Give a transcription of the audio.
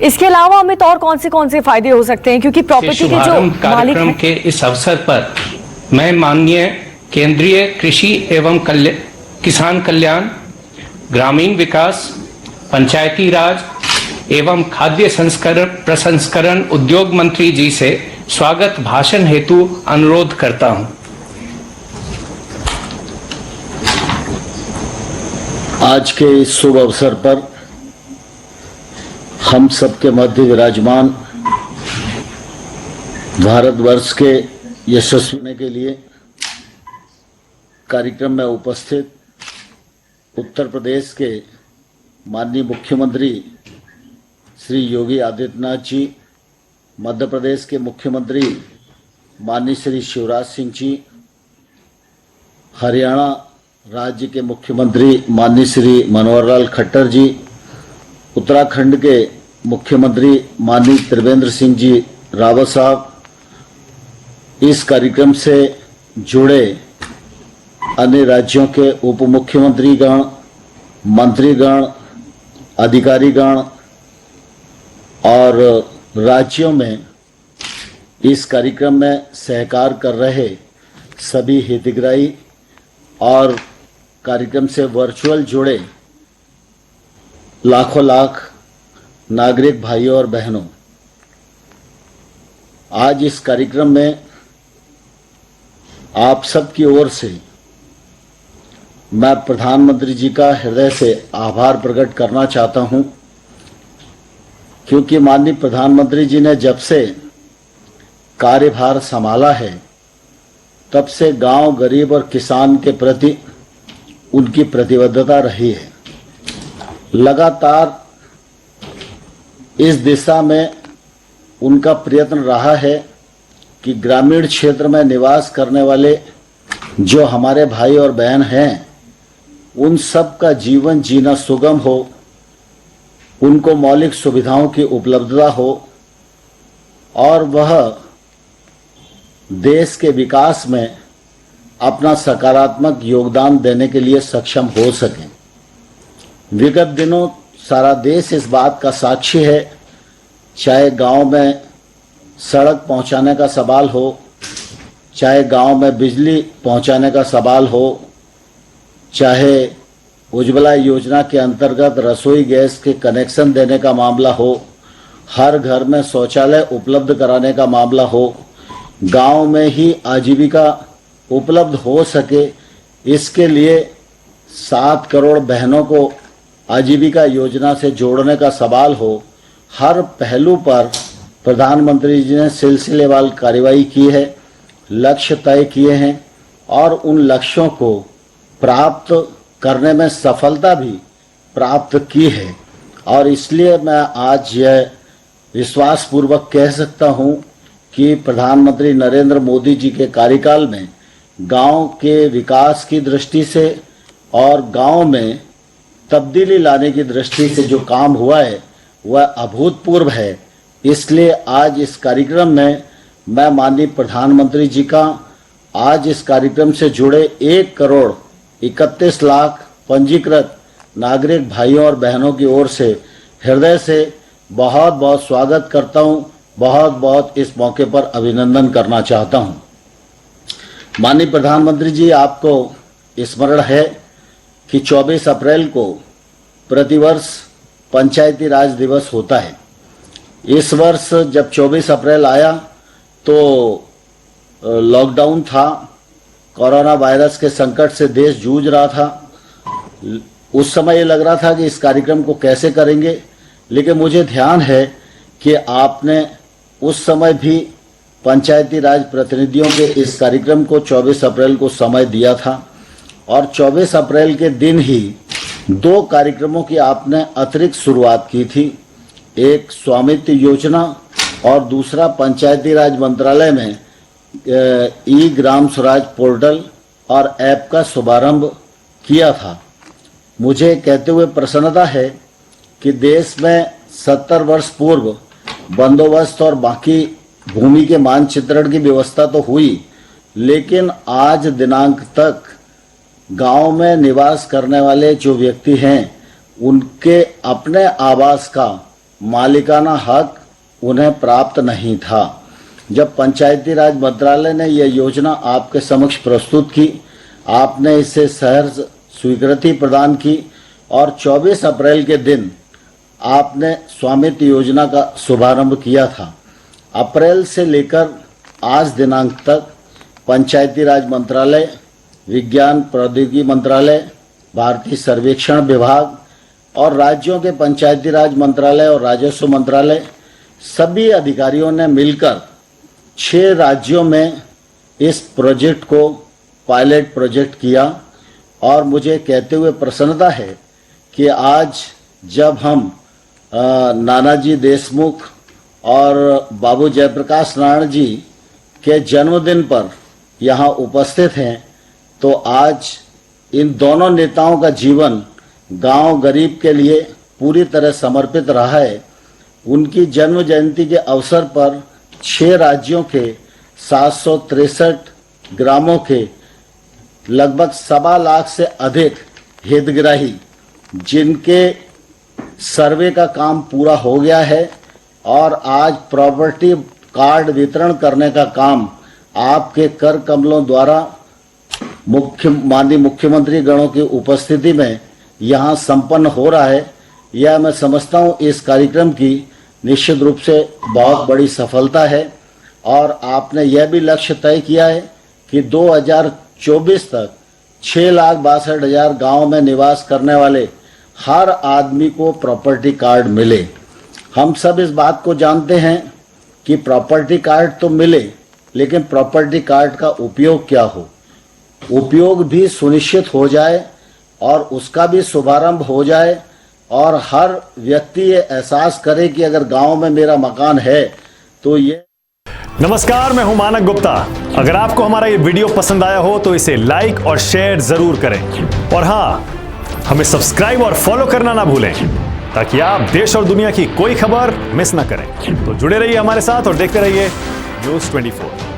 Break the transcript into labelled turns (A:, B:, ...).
A: इसके अलावा हमें तो और कौन से फायदे हो सकते हैं, क्योंकि प्रॉपर्टी के जो मालिक
B: कार्यक्रम के इस अवसर पर मैं माननीय केंद्रीय कृषि एवं किसान कल्याण, ग्रामीण विकास, पंचायती राज एवं खाद्य प्रसंस्करण उद्योग मंत्री जी से स्वागत भाषण हेतु अनुरोध करता हूं।
C: आज के इस शुभ अवसर पर हम सबके मध्य विराजमान भारतवर्ष के यशस्वी होने के लिए कार्यक्रम में उपस्थित उत्तर प्रदेश के माननीय मुख्यमंत्री श्री योगी आदित्यनाथ जी, मध्य प्रदेश के मुख्यमंत्री माननीय श्री शिवराज सिंह जी, हरियाणा राज्य के मुख्यमंत्री माननीय श्री मनोहर लाल खट्टर जी, उत्तराखंड के मुख्यमंत्री माननीय त्रिवेंद्र सिंह जी रावत साहब, इस कार्यक्रम से जुड़े अन्य राज्यों के उप मुख्यमंत्रीगण, मंत्रीगण, अधिकारीगण और राज्यों में इस कार्यक्रम में सहकार कर रहे सभी हितग्राही और कार्यक्रम से वर्चुअल जुड़े लाखों लाख नागरिक भाइयों और बहनों, आज इस कार्यक्रम में आप सबकी ओर से मैं प्रधानमंत्री जी का हृदय से आभार प्रकट करना चाहता हूं, क्योंकि माननीय प्रधानमंत्री जी ने जब से कार्यभार संभाला है तब से गांव, गरीब और किसान के प्रति उनकी प्रतिबद्धता रही है। लगातार इस दिशा में उनका प्रयत्न रहा है कि ग्रामीण क्षेत्र में निवास करने वाले जो हमारे भाई और बहन हैं, उन सब का जीवन जीना सुगम हो, उनको मौलिक सुविधाओं की उपलब्धता हो और वह देश के विकास में अपना सकारात्मक योगदान देने के लिए सक्षम हो सकें। विगत दिनों सारा देश इस बात का साक्षी है, चाहे गांव में सड़क पहुंचाने का सवाल हो, चाहे गांव में बिजली पहुंचाने का सवाल हो, चाहे उज्ज्वला योजना के अंतर्गत रसोई गैस के कनेक्शन देने का मामला हो, हर घर में शौचालय उपलब्ध कराने का मामला हो, गांव में ही आजीविका उपलब्ध हो सके, इसके लिए 7 करोड़ बहनों को आजीविका योजना से जोड़ने का सवाल हो, हर पहलू पर प्रधानमंत्री जी ने सिलसिलेवार कार्रवाई की है, लक्ष्य तय किए हैं और उन लक्ष्यों को प्राप्त करने में सफलता भी प्राप्त की है। और इसलिए मैं आज यह विश्वासपूर्वक कह सकता हूं कि प्रधानमंत्री नरेंद्र मोदी जी के कार्यकाल में गांव के विकास की दृष्टि से और गांव में तब्दीली लाने की दृष्टि से जो काम हुआ है वह अभूतपूर्व है। इसलिए आज इस कार्यक्रम में मैं माननीय प्रधानमंत्री जी का आज इस कार्यक्रम से जुड़े 1 करोड़ 31 लाख पंजीकृत नागरिक भाइयों और बहनों की ओर से हृदय से बहुत बहुत स्वागत करता हूं, बहुत बहुत इस मौके पर अभिनंदन करना चाहता हूं। माननीय प्रधानमंत्री जी, आपको स्मरण है कि 24 अप्रैल को प्रतिवर्ष पंचायती राज दिवस होता है। इस वर्ष जब 24 अप्रैल आया तो लॉकडाउन था, कोरोना वायरस के संकट से देश जूझ रहा था। उस समय ये लग रहा था कि इस कार्यक्रम को कैसे करेंगे, लेकिन मुझे ध्यान है कि आपने उस समय भी पंचायती राज प्रतिनिधियों के इस कार्यक्रम को 24 अप्रैल को समय दिया था और 24 अप्रैल के दिन ही 2 कार्यक्रमों की आपने अतिरिक्त शुरुआत की थी। एक स्वामित्व योजना और दूसरा पंचायती राज मंत्रालय में ई ग्राम स्वराज पोर्टल और ऐप का शुभारंभ किया था। मुझे कहते हुए प्रसन्नता है कि देश में 70 वर्ष पूर्व बंदोबस्त और बाकी भूमि के मानचित्रण की व्यवस्था तो हुई, लेकिन आज दिनांक तक गांव में निवास करने वाले जो व्यक्ति हैं उनके अपने आवास का मालिकाना हक उन्हें प्राप्त नहीं था। जब पंचायती राज मंत्रालय ने यह योजना आपके समक्ष प्रस्तुत की, आपने इसे सहर्ष स्वीकृति प्रदान की और 24 अप्रैल के दिन आपने स्वामित्व योजना का शुभारंभ किया था। अप्रैल से लेकर आज दिनांक तक पंचायती राज मंत्रालय, विज्ञान प्रौद्योगिकी मंत्रालय, भारतीय सर्वेक्षण विभाग और राज्यों के पंचायती राज मंत्रालय और राजस्व मंत्रालय सभी अधिकारियों ने मिलकर 6 राज्यों में इस प्रोजेक्ट को पायलट प्रोजेक्ट किया और मुझे कहते हुए प्रसन्नता है कि आज जब हम नानाजी देशमुख और बाबू जयप्रकाश नारायण जी के जन्मदिन पर यहाँ उपस्थित हैं, तो आज इन दोनों नेताओं का जीवन गांव गरीब के लिए पूरी तरह समर्पित रहा है। उनकी जन्म जयंती के अवसर पर 6 राज्यों के 763 ग्रामों के लगभग 1.25 लाख से अधिक हितग्राही, जिनके सर्वे का काम पूरा हो गया है और आज प्रॉपर्टी कार्ड वितरण करने का काम आपके कर कमलों द्वारा माननीय मुख्यमंत्री गणों की उपस्थिति में यहाँ संपन्न हो रहा है। यह मैं समझता हूँ इस कार्यक्रम की निश्चित रूप से बहुत बड़ी सफलता है और आपने यह भी लक्ष्य तय किया है कि 2024 तक 6,62,000 गाँव में निवास करने वाले हर आदमी को प्रॉपर्टी कार्ड मिले। हम सब इस बात को जानते हैं कि प्रॉपर्टी कार्ड तो मिले, लेकिन प्रॉपर्टी कार्ड का उपयोग क्या हो, उपयोग भी सुनिश्चित हो जाए और उसका भी शुभारंभ हो जाए और हर व्यक्ति ये एहसास करे कि अगर गांव में मेरा मकान है तो ये।
D: नमस्कार, मैं हूं मानक गुप्ता। अगर आपको हमारा ये वीडियो पसंद आया हो तो इसे लाइक और शेयर जरूर करें और हाँ, हमें सब्सक्राइब और फॉलो करना ना भूलें ताकि आप देश और दुनिया की कोई खबर मिस ना करें। तो जुड़े रहिए हमारे साथ और देखते रहिए News 24।